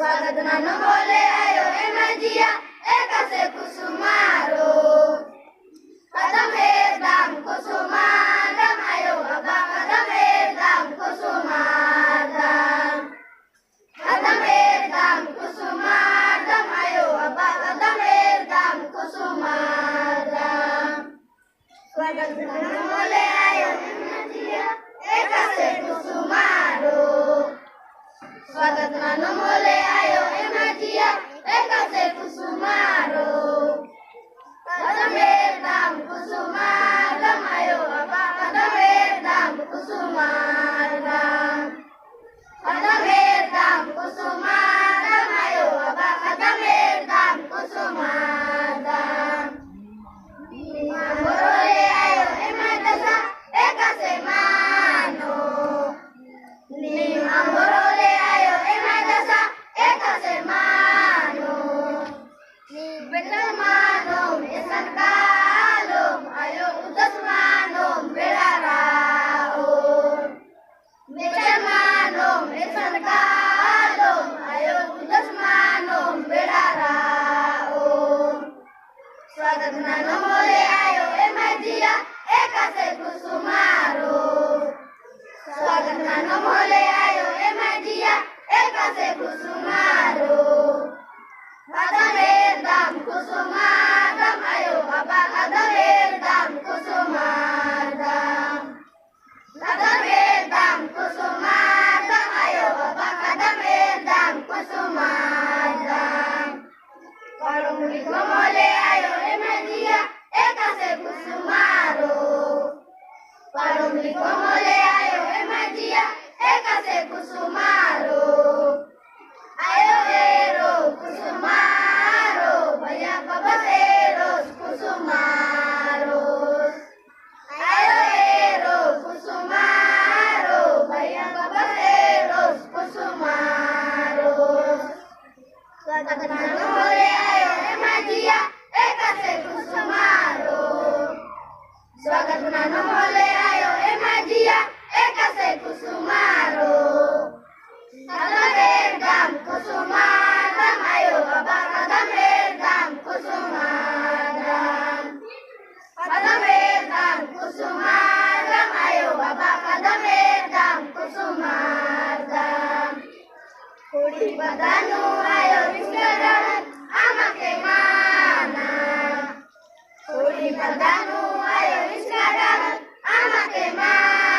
स्वागत नानो बोले आयो एमजिया एकसे कुसुमारो कदम दाम कुसुमादम आयो बाबा कदम दाम कुसुमादम कदम दाम कुसुमादम आयो बाबा कदम दाम कुसुमादम स्वागत नानो बोले आयो एमजिया एकसे कुसुमारो स्वागत नानो बोले आयो एमजिया एकसे कुसुमारो कदम दाम कुसुमादम आयो बाबा कदम दाम कुसुमादम कदम दाम कुसुमादम आयो बाबा कदम दाम कुसुमादम बोले आयो एमदसा एकसे मानो नीम बोले आयो एमदसा एकसे मानो बेटर मानो एसन कालो आयो उदस मानो बेराराओ बेटर मानो एसन कालो आयो उदस मानो बेराराओ स्वागत नानो बोले आयो एमजिया एकसे कुसुमारो स्वागत नानो बोले आयो एमजिया एकसे कुसुमारो कदम दाम कुसुमादम आयो बाबा कदम दाम कुसुमादम कदम दाम कुसुमादम आयो बाबा कदम दाम कुसुमादम करुणी बोले आयो एमजिया एकसे कुसुमारो करुणी बोले आयो एमजिया एकसे कुसुमारो आयो एरो कुसुमारो भैया बबस एरो कुसुमारो आयो एरो कुसुमारो भैया बबस एरो कुसुमारो स्वागत नानो बोले आयो एमजिया एकसे कुसुमारो स्वागत नानो बोले आयो एमजिया एकसे कुसुमारो कदम दाम कुसुमादम आयो बाबा कदम दाम कुसुमादम कदम दाम कुसुमादम आयो बाबा कदम दाम कुसुमादम कुड़ी बदानु आयो विस्करण आमके माना कुड़ी बदानु आयो विस्करण आमके माना